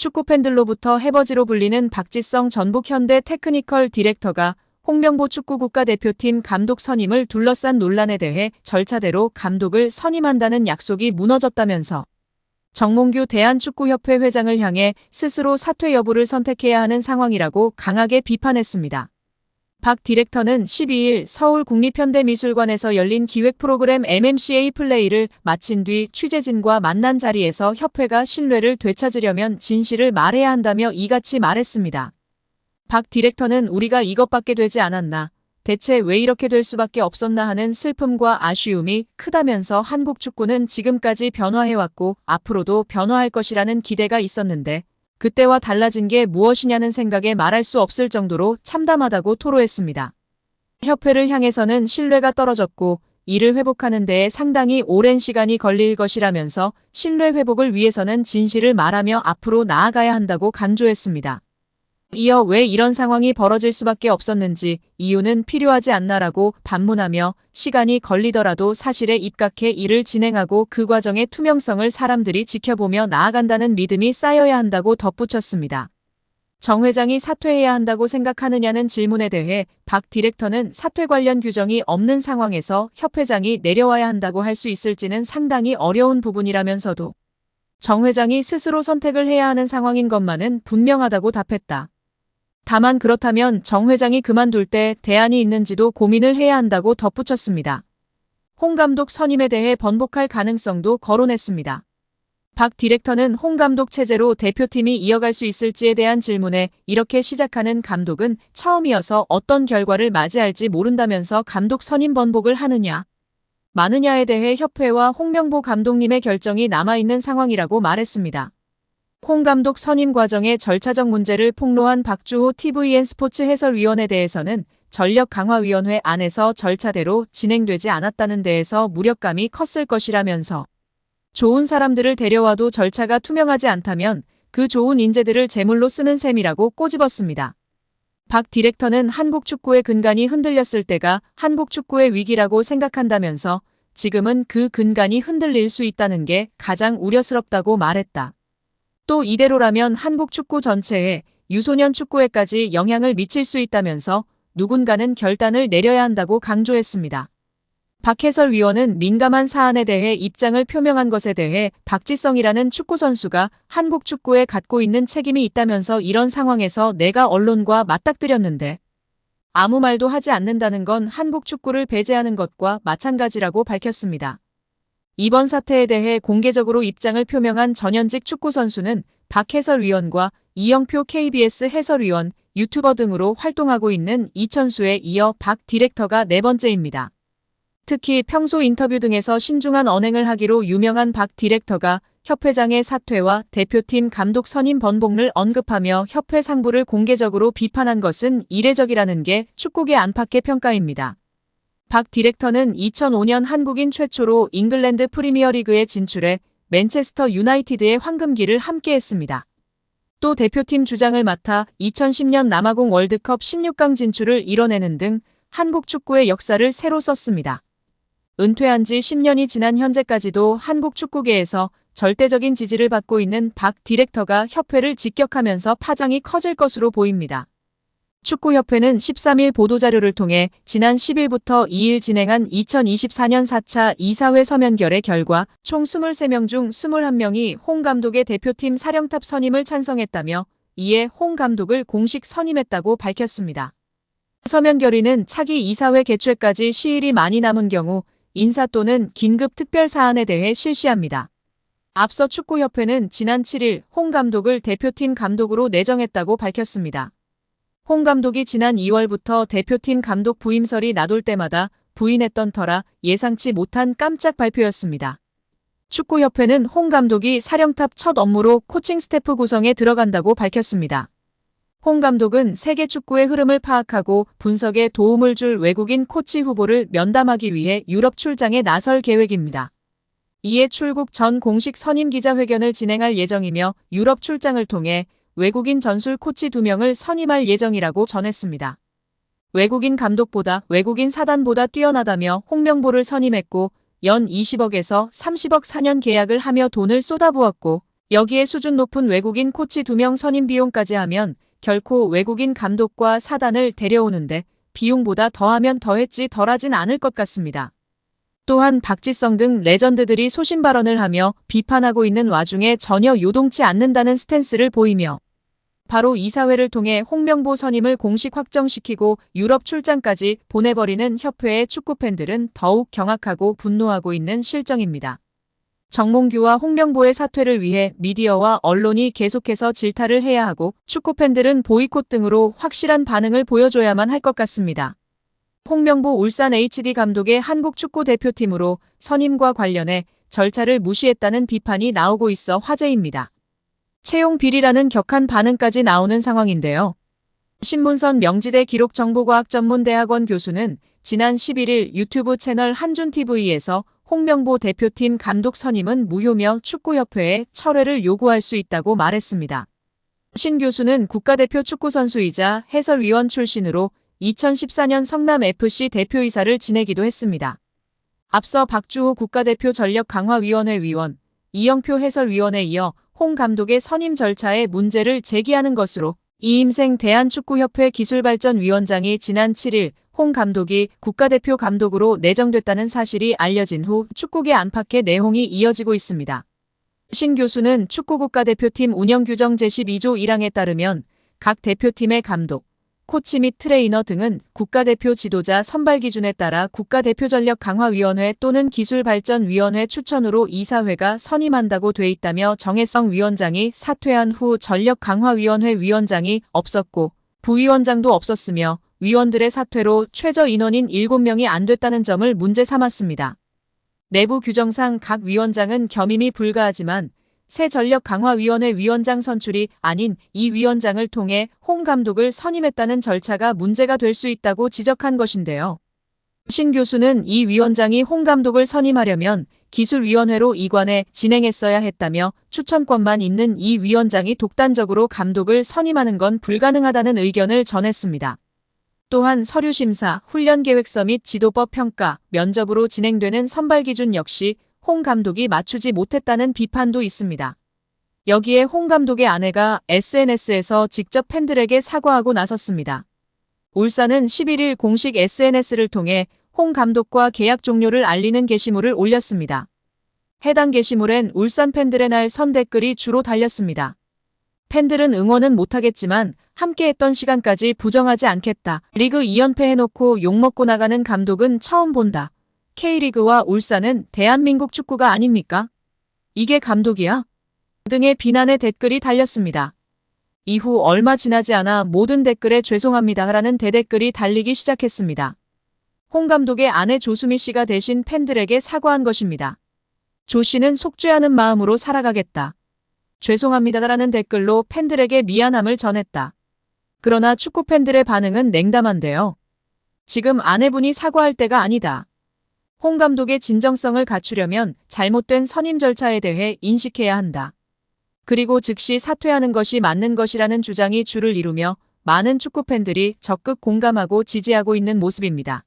축구팬들로부터 해버지로 불리는 박지성 전북 현대 테크니컬 디렉터가 홍명보 축구 국가대표팀 감독 선임을 둘러싼 논란에 대해 절차대로 감독을 선임한다는 약속이 무너졌다면서 정몽규 대한축구협회 회장을 향해 스스로 사퇴 여부를 선택해야 하는 상황이라고 강하게 비판했습니다. 박 디렉터는 12일 서울국립현대미술관에서 열린 기획 프로그램 MMCA 플레이를 마친 뒤 취재진과 만난 자리에서 협회가 신뢰를 되찾으려면 진실을 말해야 한다며 이같이 말했습니다. 박 디렉터는 우리가 이것밖에 되지 않았나, 대체 왜 이렇게 될 수밖에 없었나 하는 슬픔과 아쉬움이 크다면서 한국 축구는 지금까지 변화해왔고 앞으로도 변화할 것이라는 기대가 있었는데 그때와 달라진 게 무엇이냐는 생각에 말할 수 없을 정도로 참담하다고 토로했습니다. 협회를 향해서는 신뢰가 떨어졌고 이를 회복하는 데에 상당히 오랜 시간이 걸릴 것이라면서 신뢰 회복을 위해서는 진실을 말하며 앞으로 나아가야 한다고 강조했습니다. 이어 왜 이런 상황이 벌어질 수밖에 없었는지 이유는 필요하지 않나라고 반문하며 시간이 걸리더라도 사실에 입각해 일을 진행하고 그 과정의 투명성을 사람들이 지켜보며 나아간다는 믿음이 쌓여야 한다고 덧붙였습니다. 정 회장이 사퇴해야 한다고 생각하느냐는 질문에 대해 박 디렉터는 사퇴 관련 규정이 없는 상황에서 협회장이 내려와야 한다고 할 수 있을지는 상당히 어려운 부분이라면서도 정 회장이 스스로 선택을 해야 하는 상황인 것만은 분명하다고 답했다. 다만 그렇다면 정 회장이 그만둘 때 대안이 있는지도 고민을 해야 한다고 덧붙였습니다. 홍 감독 선임에 대해 번복할 가능성도 거론했습니다. 박 디렉터는 홍 감독 체제로 대표팀이 이어갈 수 있을지에 대한 질문에 이렇게 시작하는 감독은 처음이어서 어떤 결과를 맞이할지 모른다면서 감독 선임 번복을 하느냐, 마느냐에 대해 협회와 홍명보 감독님의 결정이 남아있는 상황이라고 말했습니다. 홍 감독 선임 과정의 절차적 문제를 폭로한 박주호 tvN 스포츠 해설위원에 대해서는 전력강화위원회 안에서 절차대로 진행되지 않았다는 데에서 무력감이 컸을 것이라면서 좋은 사람들을 데려와도 절차가 투명하지 않다면 그 좋은 인재들을 제물로 쓰는 셈이라고 꼬집었습니다. 박 디렉터는 한국 축구의 근간이 흔들렸을 때가 한국 축구의 위기라고 생각한다면서 지금은 그 근간이 흔들릴 수 있다는 게 가장 우려스럽다고 말했다. 또 이대로라면 한국 축구 전체에 유소년 축구에까지 영향을 미칠 수 있다면서 누군가는 결단을 내려야 한다고 강조했습니다. 박 해설위원은 민감한 사안에 대해 입장을 표명한 것에 대해 박지성이라는 축구 선수가 한국 축구에 갖고 있는 책임이 있다면서 이런 상황에서 내가 언론과 맞닥뜨렸는데 아무 말도 하지 않는다는 건 한국 축구를 배제하는 것과 마찬가지라고 밝혔습니다. 이번 사태에 대해 공개적으로 입장을 표명한 전현직 축구 선수는 박 해설위원과 이영표 KBS 해설위원, 유튜버 등으로 활동하고 있는 이천수에 이어 박 디렉터가 네 번째입니다. 특히 평소 인터뷰 등에서 신중한 언행을 하기로 유명한 박 디렉터가 협회장의 사퇴와 대표팀 감독 선임 번복을 언급하며 협회 상부를 공개적으로 비판한 것은 이례적이라는 게 축구계 안팎의 평가입니다. 박 디렉터는 2005년 한국인 최초로 잉글랜드 프리미어리그에 진출해 맨체스터 유나이티드의 황금기를 함께했습니다. 또 대표팀 주장을 맡아 2010년 남아공 월드컵 16강 진출을 이뤄내는 등 한국 축구의 역사를 새로 썼습니다. 은퇴한 지 10년이 지난 현재까지도 한국 축구계에서 절대적인 지지를 받고 있는 박 디렉터가 협회를 직격하면서 파장이 커질 것으로 보입니다. 축구협회는 13일 보도자료를 통해 지난 10일부터 2일 진행한 2024년 4차 이사회 서면결의 결과 총 23명 중 21명이 홍 감독의 대표팀 사령탑 선임을 찬성했다며 이에 홍 감독을 공식 선임했다고 밝혔습니다. 서면 결의는 차기 이사회 개최까지 시일이 많이 남은 경우 인사 또는 긴급 특별 사안에 대해 실시합니다. 앞서 축구협회는 지난 7일 홍 감독을 대표팀 감독으로 내정했다고 밝혔습니다. 홍 감독이 지난 2월부터 대표팀 감독 부임설이 나돌 때마다 부인했던 터라 예상치 못한 깜짝 발표였습니다. 축구협회는 홍 감독이 사령탑 첫 업무로 코칭 스태프 구성에 들어간다고 밝혔습니다. 홍 감독은 세계 축구의 흐름을 파악하고 분석에 도움을 줄 외국인 코치 후보를 면담하기 위해 유럽 출장에 나설 계획입니다. 이에 출국 전 공식 선임 기자회견을 진행할 예정이며 유럽 출장을 통해 외국인 전술 코치 2명을 선임할 예정이라고 전했습니다. 외국인 감독보다 외국인 사단보다 뛰어나다며 홍명보를 선임했고 연 20억에서 30억 4년 계약을 하며 돈을 쏟아부었고 여기에 수준 높은 외국인 코치 2명 선임 비용까지 하면 결코 외국인 감독과 사단을 데려오는데 비용보다 더하면 더했지 덜하진 않을 것 같습니다. 또한 박지성 등 레전드들이 소신 발언을 하며 비판하고 있는 와중에 전혀 요동치 않는다는 스탠스를 보이며 바로 이사회를 통해 홍명보 선임을 공식 확정시키고 유럽 출장까지 보내버리는 협회의 축구팬들은 더욱 경악하고 분노하고 있는 실정입니다. 정몽규와 홍명보의 사퇴를 위해 미디어와 언론이 계속해서 질타를 해야 하고 축구팬들은 보이콧 등으로 확실한 반응을 보여줘야만 할 것 같습니다. 홍명보 울산 HD 감독의 한국 축구 대표팀으로 선임과 관련해 절차를 무시했다는 비판이 나오고 있어 화제입니다. 채용 비리라는 격한 반응까지 나오는 상황인데요. 신문선 명지대 기록정보과학전문대학원 교수는 지난 11일 유튜브 채널 한준TV에서 홍명보 대표팀 감독 선임은 무효며 축구협회에 철회를 요구할 수 있다고 말했습니다. 신 교수는 국가대표 축구선수이자 해설위원 출신으로 2014년 성남FC 대표이사를 지내기도 했습니다. 앞서 박주호 국가대표 전력강화위원회 위원, 이영표 해설위원에 이어 홍 감독의 선임 절차에 문제를 제기하는 것으로 이임생 대한축구협회 기술발전위원장이 지난 7일 홍 감독이 국가대표 감독으로 내정됐다는 사실이 알려진 후 축구계 안팎의 내홍이 이어지고 있습니다. 신 교수는 축구국가대표팀 운영규정 제12조 1항에 따르면 각 대표팀의 감독, 코치 및 트레이너 등은 국가대표 지도자 선발 기준에 따라 국가대표전력강화위원회 또는 기술발전위원회 추천으로 이사회가 선임한다고 돼 있다며 정혜성 위원장이 사퇴한 후 전력강화위원회 위원장이 없었고 부위원장도 없었으며 위원들의 사퇴로 최저 인원인 7명이 안 됐다는 점을 문제 삼았습니다. 내부 규정상 각 위원장은 겸임이 불가하지만 새 전력강화위원회 위원장 선출이 아닌 이 위원장을 통해 홍 감독을 선임했다는 절차가 문제가 될 수 있다고 지적한 것인데요. 신 교수는 이 위원장이 홍 감독을 선임하려면 기술위원회로 이관해 진행했어야 했다며 추천권만 있는 이 위원장이 독단적으로 감독을 선임하는 건 불가능하다는 의견을 전했습니다. 또한 서류심사, 훈련계획서 및 지도법 평가, 면접으로 진행되는 선발 기준 역시 홍 감독이 맞추지 못했다는 비판도 있습니다. 여기에 홍 감독의 아내가 SNS에서 직접 팬들에게 사과하고 나섰습니다. 울산은 11일 공식 SNS를 통해 홍 감독과 계약 종료를 알리는 게시물을 올렸습니다. 해당 게시물엔 울산 팬들의 날 선 댓글이 주로 달렸습니다. 팬들은 응원은 못하겠지만 함께했던 시간까지 부정하지 않겠다. 리그 2연패 해놓고 욕먹고 나가는 감독은 처음 본다. K리그와 울산은 대한민국 축구가 아닙니까? 이게 감독이야? 등의 비난의 댓글이 달렸습니다. 이후 얼마 지나지 않아 모든 댓글에 죄송합니다라는 대댓글이 달리기 시작했습니다. 홍 감독의 아내 조수미 씨가 대신 팬들에게 사과한 것입니다. 조 씨는 속죄하는 마음으로 살아가겠다. 죄송합니다라는 댓글로 팬들에게 미안함을 전했다. 그러나 축구 팬들의 반응은 냉담한데요. 지금 아내분이 사과할 때가 아니다. 홍 감독의 진정성을 갖추려면 잘못된 선임 절차에 대해 인식해야 한다. 그리고 즉시 사퇴하는 것이 맞는 것이라는 주장이 주를 이루며 많은 축구 팬들이 적극 공감하고 지지하고 있는 모습입니다.